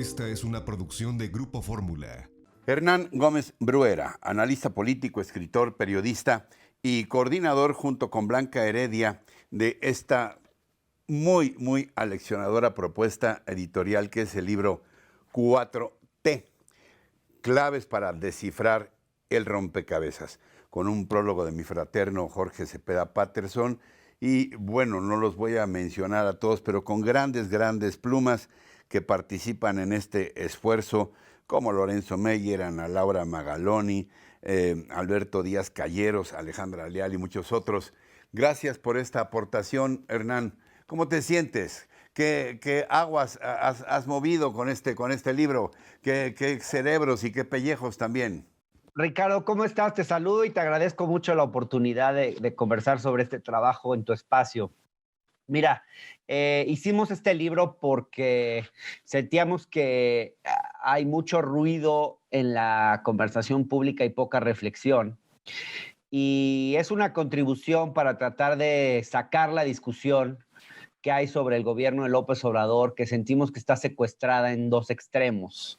Esta es una producción de Grupo Fórmula. Hernán Gómez Bruera, analista político, escritor, periodista y coordinador junto con Blanca Heredia de esta muy aleccionadora propuesta editorial que es el libro 4T, claves para descifrar el rompecabezas, con un prólogo de mi fraterno Jorge Cepeda Patterson. Y bueno, no los voy a mencionar a todos, pero con grandes plumas que participan en este esfuerzo, como Lorenzo Meyer, Ana Laura Magaloni, Alberto Díaz Calleros, Alejandra Leal y muchos otros. Gracias por esta aportación, Hernán. ¿Cómo te sientes? ¿Qué aguas has movido con este libro? ¿Qué cerebros y qué pellejos también? Ricardo, ¿cómo estás? Te saludo y te agradezco mucho la oportunidad de conversar sobre este trabajo en tu espacio. Mira, hicimos este libro porque sentíamos que hay mucho ruido en la conversación pública y poca reflexión. Y es una contribución para tratar de sacar la discusión que hay sobre el gobierno de López Obrador, que sentimos que está secuestrada en dos extremos,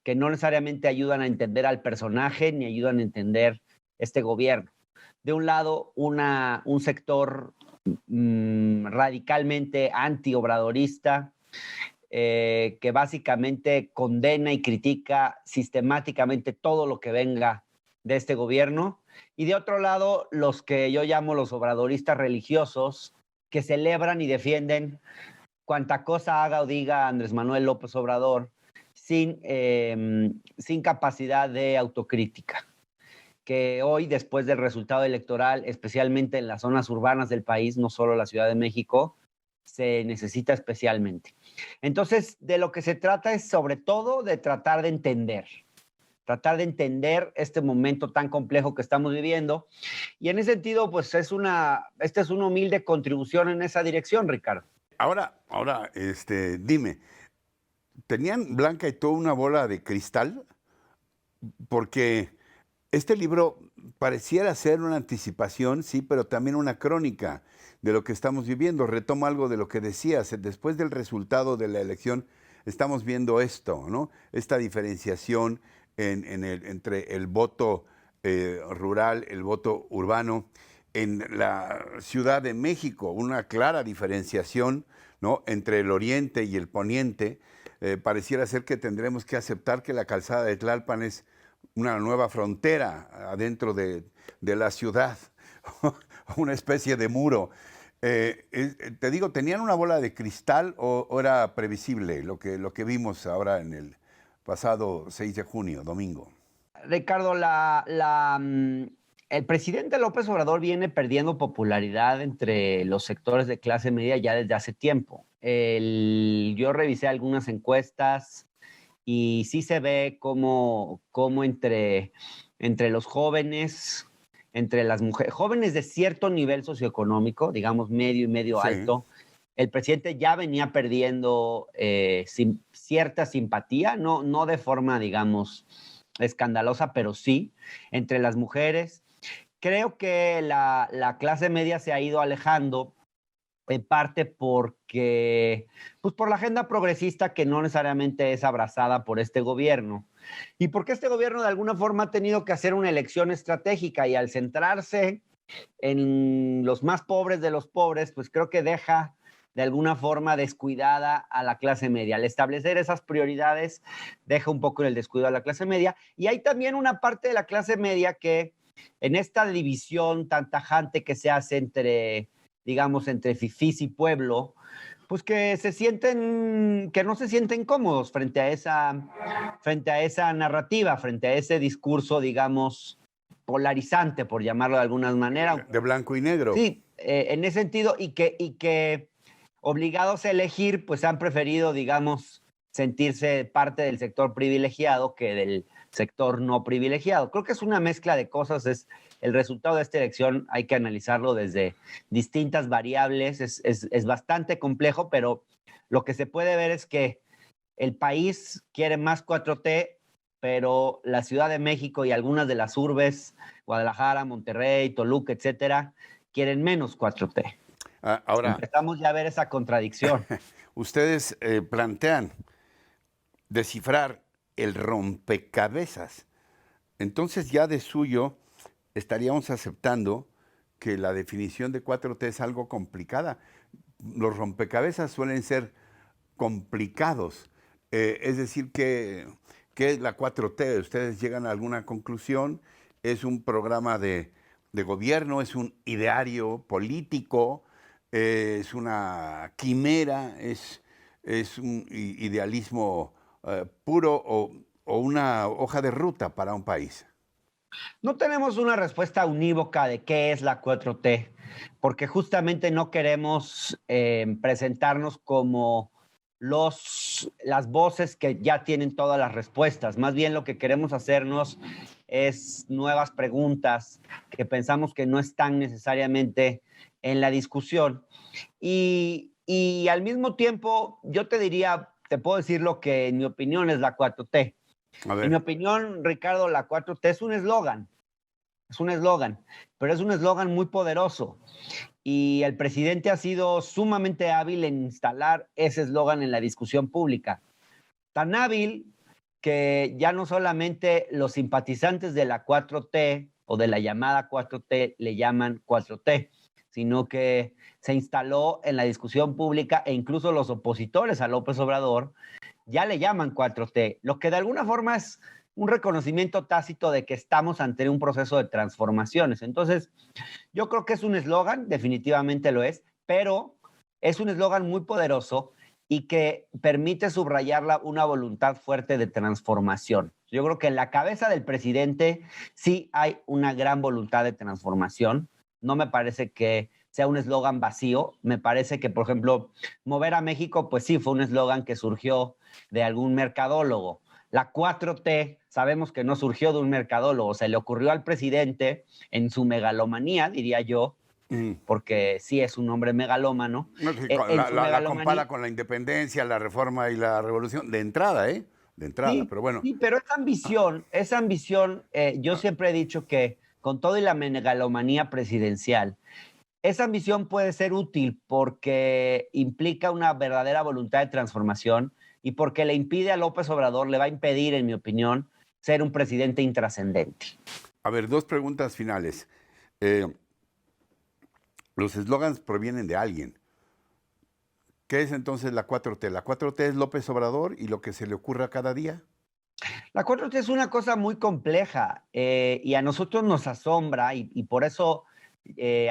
que no necesariamente ayudan a entender al personaje ni ayudan a entender este gobierno. De un lado, un sector radicalmente antiobradorista, que básicamente condena y critica sistemáticamente todo lo que venga de este gobierno. Y de otro lado, los que yo llamo los obradoristas religiosos, que celebran y defienden cuanta cosa haga o diga Andrés Manuel López Obrador sin capacidad de autocrítica, que hoy, después del resultado electoral, especialmente en las zonas urbanas del país, no solo la Ciudad de México, se necesita especialmente. Entonces, de lo que se trata es sobre todo de tratar de entender este momento tan complejo que estamos viviendo. Y en ese sentido, pues esta es una humilde contribución en esa dirección, Ricardo. Ahora, dime, ¿tenían Blanca y tú una bola de cristal? Porque este libro pareciera ser una anticipación, sí, pero también una crónica de lo que estamos viviendo. Retomo algo de lo que decías, después del resultado de la elección estamos viendo esto, ¿no? Esta diferenciación entre el voto rural, el voto urbano. En la Ciudad de México, una clara diferenciación, ¿no?, entre el oriente y el poniente. Pareciera ser que tendremos que aceptar que la calzada de Tlalpan es una nueva frontera adentro de la ciudad, una especie de muro. Te digo, ¿tenían una bola de cristal o era previsible lo que vimos ahora en el pasado 6 de junio, domingo? Ricardo, el presidente López Obrador viene perdiendo popularidad entre los sectores de clase media ya desde hace tiempo. Yo revisé algunas encuestas y sí se ve como entre los jóvenes, entre las mujeres, jóvenes de cierto nivel socioeconómico, digamos medio y medio Sí. alto, el presidente ya venía perdiendo cierta simpatía, no de forma, digamos, escandalosa, pero sí, entre las mujeres. Creo que la clase media se ha ido alejando en parte porque, pues por la agenda progresista que no necesariamente es abrazada por este gobierno. Y porque este gobierno de alguna forma ha tenido que hacer una elección estratégica y al centrarse en los más pobres de los pobres, pues creo que deja de alguna forma descuidada a la clase media. Al establecer esas prioridades, deja un poco en el descuido a la clase media. Y hay también una parte de la clase media que en esta división tan tajante que se hace entre, digamos, entre fifís y pueblo, pues que no se sienten cómodos frente a esa narrativa, frente a ese discurso, digamos, polarizante, por llamarlo de alguna manera. De blanco y negro. Sí, en ese sentido, y que obligados a elegir, pues han preferido, digamos, sentirse parte del sector privilegiado que del sector no privilegiado. Creo que es una mezcla de cosas, es el resultado de esta elección, hay que analizarlo desde distintas variables, es bastante complejo, pero lo que se puede ver es que el país quiere más 4T, pero la Ciudad de México y algunas de las urbes, Guadalajara, Monterrey, Toluca, etcétera, quieren menos 4T. Ahora, Empezamos ya a ver esa contradicción. ustedes plantean descifrar el rompecabezas. Entonces ya de suyo estaríamos aceptando que la definición de 4T es algo complicada. Los rompecabezas suelen ser complicados. Es decir, ¿qué es la 4T? ¿Ustedes llegan a alguna conclusión? ¿Es un programa de gobierno? ¿Es un ideario político? ¿Es una quimera? ¿Es un idealismo puro o una hoja de ruta para un país? No tenemos una respuesta unívoca de qué es la 4T, porque justamente no queremos presentarnos como las voces que ya tienen todas las respuestas. Más bien lo que queremos hacernos es nuevas preguntas que pensamos que no están necesariamente en la discusión. Y al mismo tiempo, yo te diría, te puedo decir lo que en mi opinión es la 4T. A En mi ver, opinión, Ricardo, la 4T es un eslogan, pero es un eslogan muy poderoso. Y el presidente ha sido sumamente hábil en instalar ese eslogan en la discusión pública. Tan hábil que ya no solamente los simpatizantes de la 4T o de la llamada 4T le llaman 4T, sino que se instaló en la discusión pública e incluso los opositores a López Obrador ya le llaman 4T, lo que de alguna forma es un reconocimiento tácito de que estamos ante un proceso de transformaciones. Entonces, yo creo que es un eslogan, definitivamente lo es, pero es un eslogan muy poderoso y que permite subrayar una voluntad fuerte de transformación. Yo creo que en la cabeza del presidente sí hay una gran voluntad de transformación. No me parece que sea un eslogan vacío. Me parece que, por ejemplo, mover a México, pues sí, fue un eslogan que surgió de algún mercadólogo. La 4T sabemos que no surgió de un mercadólogo, se le ocurrió al presidente en su megalomanía, diría yo, porque sí es un hombre megalómano. no, sí, En su la megalomanía, compara con la independencia, la reforma y la revolución, de entrada, ¿eh? De entrada, sí, pero bueno. sí, pero esa ambición, yo siempre he dicho que con todo y la megalomanía presidencial, esa ambición puede ser útil porque implica una verdadera voluntad de transformación y porque le impide a López Obrador, le va a impedir, en mi opinión, ser un presidente intrascendente. A ver, dos preguntas finales. Eh, los eslogans provienen de alguien. ¿Qué es entonces la 4T? La 4T es López Obrador y lo que se le ocurra cada día. La 4T es una cosa muy compleja y a nosotros nos asombra y por eso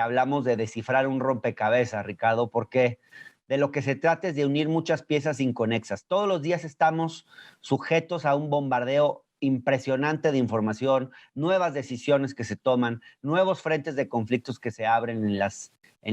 hablamos de descifrar un rompecabezas, Ricardo, porque de lo que se trata es de unir muchas piezas inconexas. Todos los días estamos sujetos a un bombardeo impresionante de información, nuevas decisiones que se toman, nuevos frentes de conflictos que se abren en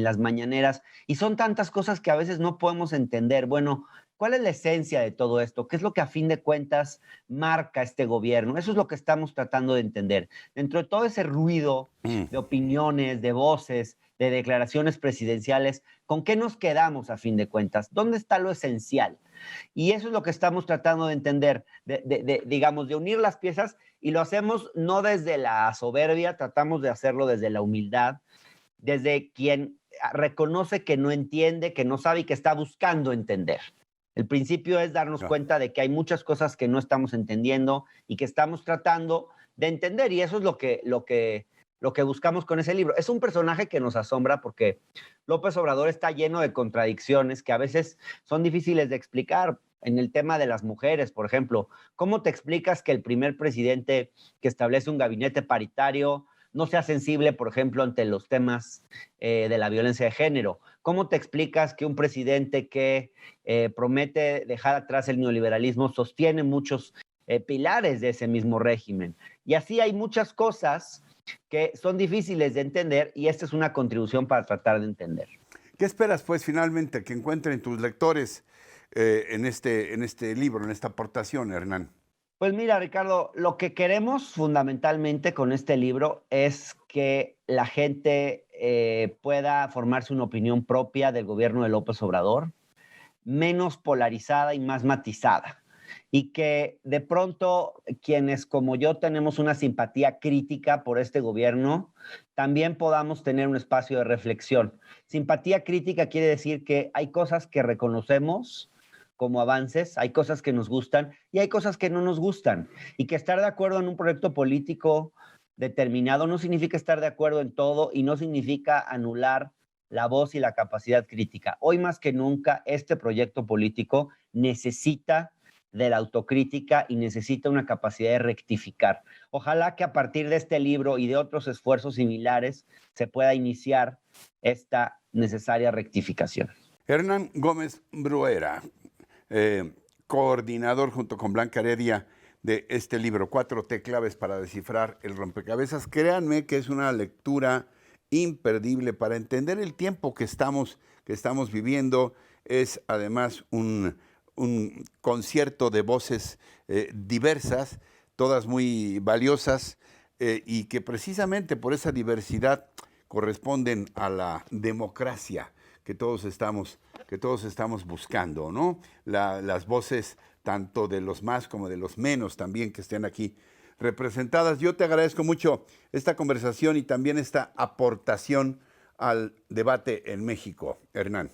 las mañaneras y son tantas cosas que a veces no podemos entender. Bueno, ¿cuál es la esencia de todo esto? ¿Qué es lo que a fin de cuentas marca este gobierno? Eso es lo que estamos tratando de entender. Dentro de todo ese ruido Mm. de opiniones, de voces, de declaraciones presidenciales, ¿con qué nos quedamos a fin de cuentas? ¿Dónde está lo esencial? Y eso es lo que estamos tratando de entender, digamos, de unir las piezas y lo hacemos no desde la soberbia, tratamos de hacerlo desde la humildad, desde quien reconoce que no entiende, que no sabe y que está buscando entender. El principio es darnos Ya. cuenta de que hay muchas cosas que no estamos entendiendo y que estamos tratando de entender y eso es lo que buscamos con ese libro. Es un personaje que nos asombra porque López Obrador está lleno de contradicciones que a veces son difíciles de explicar. En el tema de las mujeres, por ejemplo, ¿cómo te explicas que el primer presidente que establece un gabinete paritario no sea sensible, por ejemplo, ante los temas de la violencia de género? ¿Cómo te explicas que un presidente que promete dejar atrás el neoliberalismo sostiene muchos pilares de ese mismo régimen? Y así hay muchas cosas que son difíciles de entender y esta es una contribución para tratar de entender. ¿Qué esperas, pues, finalmente que encuentren tus lectores en este libro, en esta aportación, Hernán? Pues mira, Ricardo, lo que queremos fundamentalmente con este libro es que la gente pueda formarse una opinión propia del gobierno de López Obrador, menos polarizada y más matizada. Y que de pronto quienes como yo tenemos una simpatía crítica por este gobierno, también podamos tener un espacio de reflexión. Simpatía crítica quiere decir que hay cosas que reconocemos como avances, hay cosas que nos gustan y hay cosas que no nos gustan. Y que estar de acuerdo en un proyecto político determinado no significa estar de acuerdo en todo y no significa anular la voz y la capacidad crítica. Hoy más que nunca, este proyecto político necesita de la autocrítica y necesita una capacidad de rectificar. Ojalá que a partir de este libro y de otros esfuerzos similares se pueda iniciar esta necesaria rectificación. Hernán Gómez Bruera, coordinador junto con Blanca Heredia de este libro, 4T claves para descifrar el rompecabezas. Créanme que es una lectura imperdible para entender el tiempo que estamos viviendo. Es además un concierto de voces diversas, todas muy valiosas, y que precisamente por esa diversidad corresponden a la democracia que todos estamos buscando, ¿no? Las voces tanto de los más como de los menos también que estén aquí representadas. Yo te agradezco mucho esta conversación y también esta aportación al debate en México, Hernán.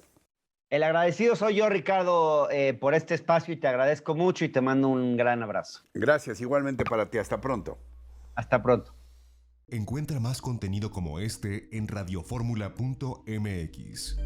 El agradecido soy yo, Ricardo, por este espacio y te agradezco mucho y te mando un gran abrazo. Gracias, igualmente para ti. Hasta pronto. Hasta pronto. Encuentra más contenido como este en radioformula.mx.